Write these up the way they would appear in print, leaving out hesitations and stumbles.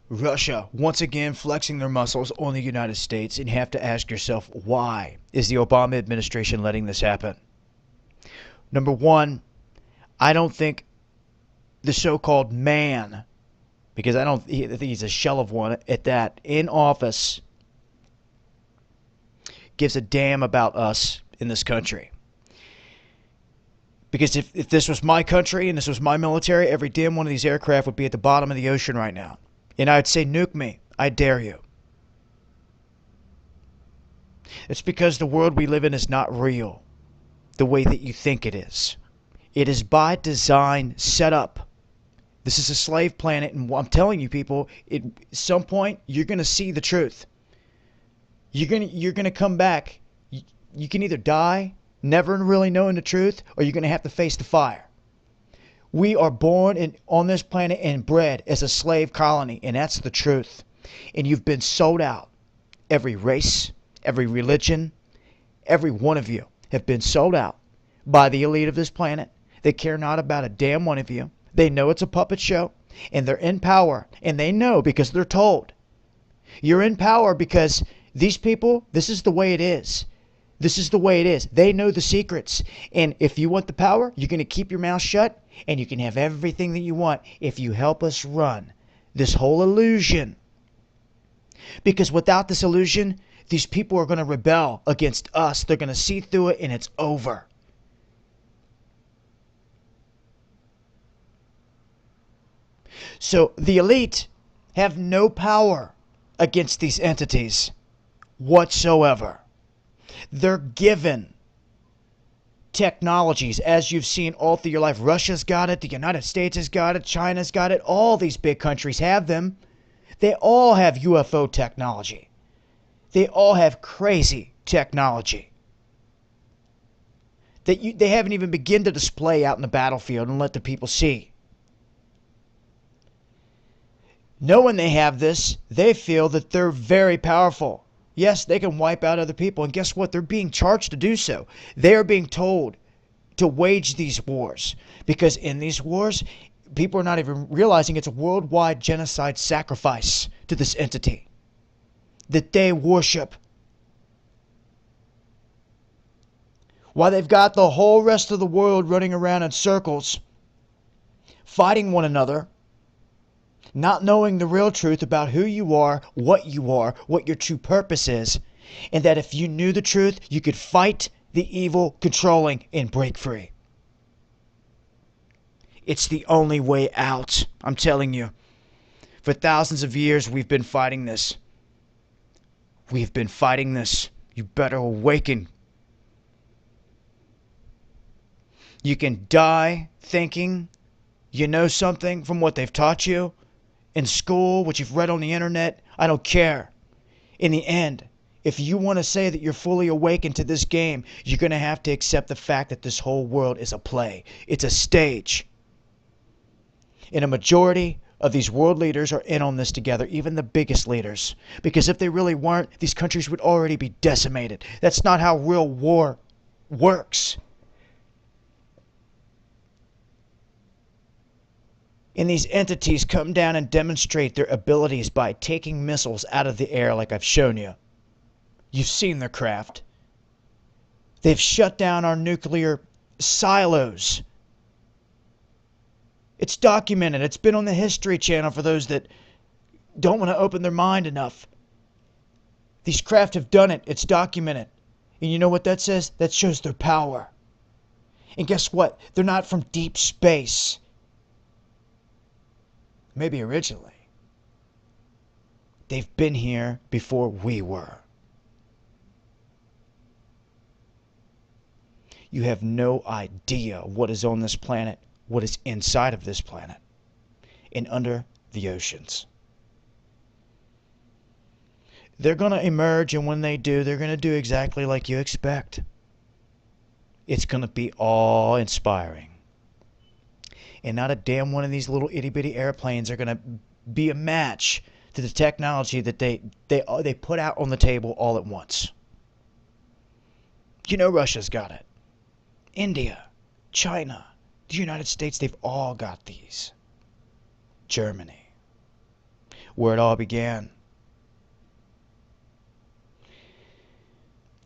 Russia, once again flexing their muscles on the United States, and you have to ask yourself, why is the Obama administration letting this happen? Number one, I don't think the so-called man, because I think he's a shell of one at that, in office, gives a damn about us in this country. Because if this was my country and this was my military, every damn one of these aircraft would be at the bottom of the ocean right now. And I'd say, nuke me. I dare you. It's because the world we live in is not real the way that you think it is. It is by design set up. This is a slave planet, and I'm telling you, people, at some point you're going to see the truth. You're gonna come back. You can either die never really knowing the truth, or you're going to have to face the fire. We are born on this planet and bred as a slave colony, and that's the truth. And you've been sold out. Every race, every religion, every one of you have been sold out by the elite of this planet. They care not about a damn one of you. They know it's a puppet show, and they're in power, and they know because they're told. You're in power because these people, this is the way it is. This is the way it is. They know the secrets. And if you want the power, you're going to keep your mouth shut, and you can have everything that you want if you help us run this whole illusion. Because without this illusion, these people are going to rebel against us. They're going to see through it, and it's over. So the elite have no power against these entities whatsoever. They're given technologies, as you've seen all through your life. Russia's got it, the United States has got it, China's got it, all these big countries have them. They all have UFO technology. They all have crazy technology that they haven't even begun to display out in the battlefield and let the people see. Knowing they have this, they feel that they're very powerful. Yes, they can wipe out other people, and guess what? They're being charged to do so. They are being told to wage these wars, because in these wars, people are not even realizing it's a worldwide genocide sacrifice to this entity that they worship. While they've got the whole rest of the world running around in circles, fighting one another, not knowing the real truth about who you are, what your true purpose is, and that if you knew the truth, you could fight the evil controlling and break free. It's the only way out, I'm telling you. For thousands of years, we've been fighting this. We've been fighting this. You better awaken. You can die thinking you know something from what they've taught you in school, what you've read on the internet. I don't care. In the end, if you want to say that you're fully awakened to this game, you're going to have to accept the fact that this whole world is a play. It's a stage. And a majority of these world leaders are in on this together, even the biggest leaders. Because if they really weren't, these countries would already be decimated. That's not how real war works. And these entities come down and demonstrate their abilities by taking missiles out of the air like I've shown you. You've seen their craft. They've shut down our nuclear silos. It's documented. It's been on the History Channel for those that don't want to open their mind enough. These craft have done it. It's documented. And you know what that says? That shows their power. And guess what? They're not from deep space. Maybe originally. They've been here before we were. You have no idea what is on this planet, what is inside of this planet, and under the oceans. They're going to emerge, and when they do, they're going to do exactly like you expect. It's going to be awe-inspiring. And not a damn one of these little itty-bitty airplanes are going to be a match to the technology that they put out on the table all at once. You know Russia's got it. India, China, the United States, they've all got these. Germany. where it all began.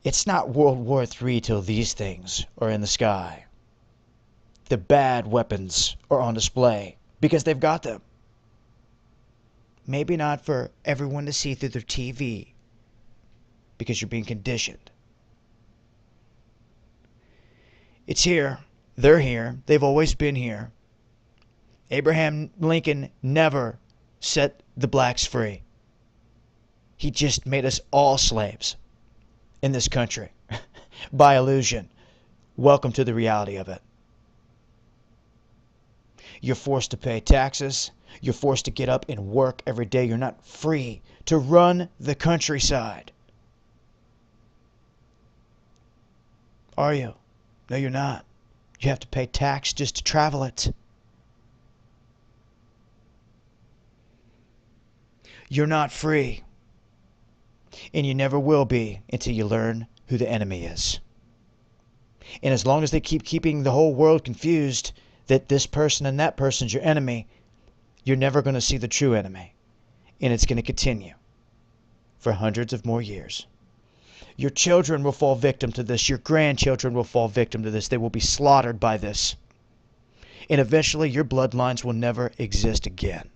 It's not World War III till these things are in the sky. The bad weapons are on display because they've got them. Maybe not for everyone to see through their TV because you're being conditioned. It's here. They're here. They've always been here. Abraham Lincoln never set the blacks free. He just made us all slaves in this country by illusion. Welcome to the reality of it. You're forced to pay taxes. You're forced to get up and work every day. You're not free to run the countryside. Are you? No, you're not. You have to pay tax just to travel it. You're not free. And you never will be until you learn who the enemy is. And as long as they keep keeping the whole world confused that this person and that person's your enemy, you're never going to see the true enemy. And it's going to continue for hundreds of more years. Your children will fall victim to this. Your grandchildren will fall victim to this. They will be slaughtered by this. And eventually your bloodlines will never exist again.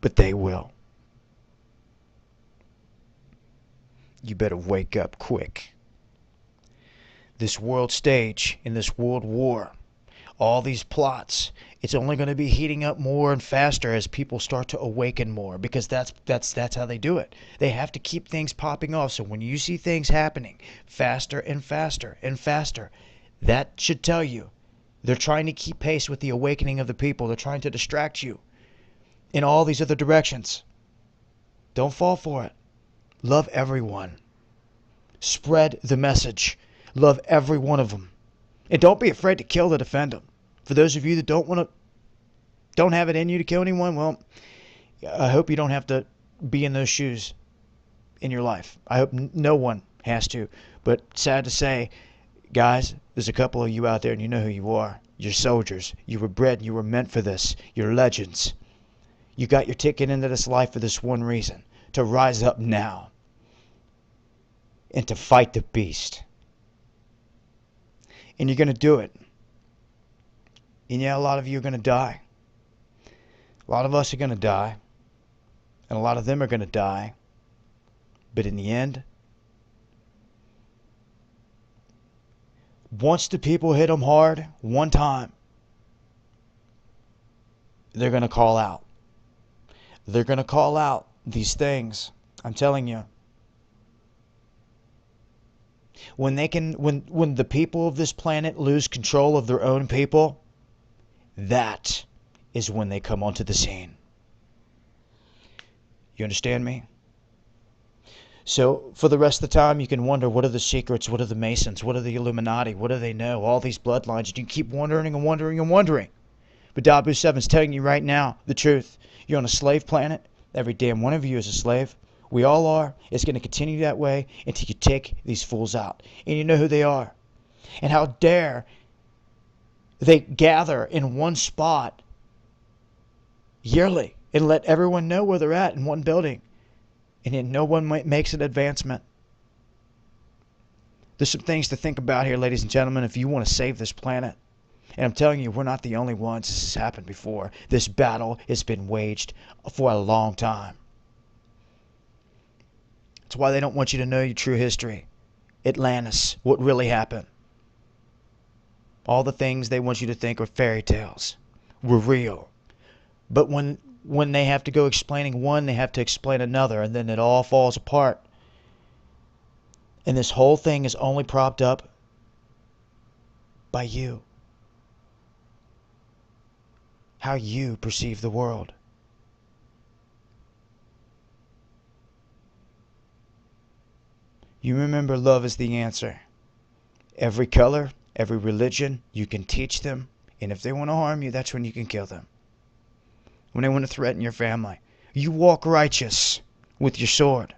But they will. You better wake up quick. This world stage in this world war, all these plots, it's only going to be heating up more and faster as people start to awaken more, because that's how they do it. They have to keep things popping off. So when you see things happening faster and faster and faster, that should tell you they're trying to keep pace with the awakening of the people. They're trying to distract you in all these other directions. Don't fall for it. Love everyone. Spread the message. Love every one of them. And don't be afraid to kill to defend them. For those of you that don't have it in you to kill anyone, well, I hope you don't have to be in those shoes in your life. I hope no one has to. But sad to say, guys, there's a couple of you out there and you know who you are. You're soldiers. You were bred and you were meant for this. You're legends. You got your ticket into this life for this one reason. To rise up now. And to fight the beast. And you're going to do it. And yeah, a lot of you are going to die. A lot of us are going to die. And a lot of them are going to die. But in the end, once the people hit them hard, one time, they're going to call out. They're going to call out these things. I'm telling you. When the people of this planet lose control of their own people, that is when they come onto the scene. You understand me? So for the rest of the time, you can wonder, what are the secrets? What are the Masons? What are the Illuminati? What do they know? All these bloodlines. And you keep wondering and wondering and wondering. But Dabu 7's telling you right now the truth. You're on a slave planet. Every damn one of you is a slave. We all are. It's going to continue that way until you take these fools out. And you know who they are. And how dare they gather in one spot yearly and let everyone know where they're at in one building. And then no one makes an advancement. There's some things to think about here, ladies and gentlemen, if you want to save this planet. And I'm telling you, we're not the only ones. This has happened before. This battle has been waged for a long time. That's why they don't want you to know your true history. Atlantis, what really happened. All the things they want you to think are fairy tales were real. But when they have to go explaining one, they have to explain another, and then it all falls apart. And this whole thing is only propped up by you. How you perceive the world. You remember, love is the answer. Every color, every religion, you can teach them. And if they want to harm you, that's when you can kill them. When they want to threaten your family, you walk righteous with your sword.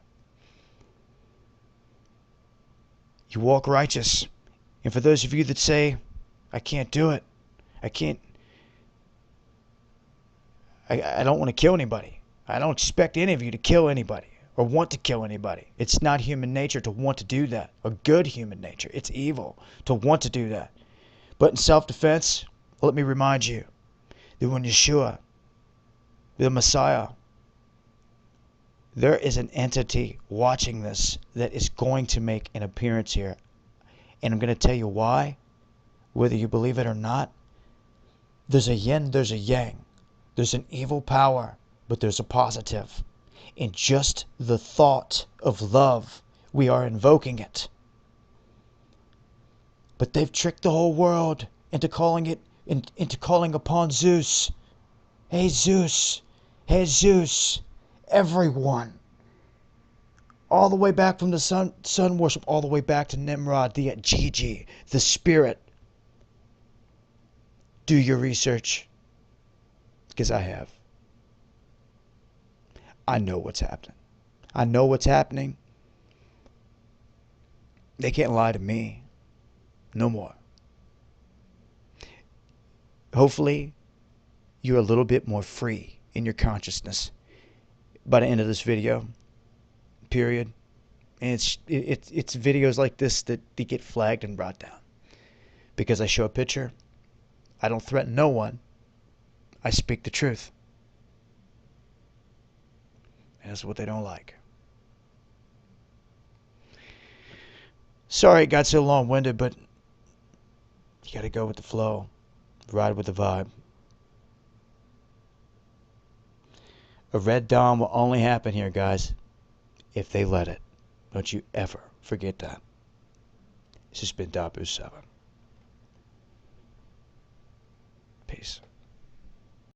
You walk righteous. And for those of you that say, I can't do it, I can't, I don't want to kill anybody. I don't expect any of you to kill anybody or want to kill anybody. It's not human nature to want to do that. A good human nature. It's evil to want to do that. But in self-defense, let me remind you that when Yeshua, the Messiah, there is an entity watching this that is going to make an appearance here. And I'm going to tell you why, whether you believe it or not. There's a yin, there's a yang. There's an evil power, but there's a positive. In just the thought of love, we are invoking it. But they've tricked the whole world into calling upon Zeus. Hey Zeus, hey Zeus, everyone. All the way back from the sun worship, all the way back to Nimrod, the Gigi, the spirit. Do your research, because I have. I know what's happening. I know what's happening. They can't lie to me. No more. Hopefully, you're a little bit more free in your consciousness by the end of this video. Period. And it's videos like this that they get flagged and brought down. Because I show a picture. I don't threaten no one. I speak the truth. And that's what they don't like. Sorry it got so long-winded, but you gotta go with the flow. Ride with the vibe. A red dawn will only happen here, guys, if they let it. Don't you ever forget that. This has been Dabu 7. Peace.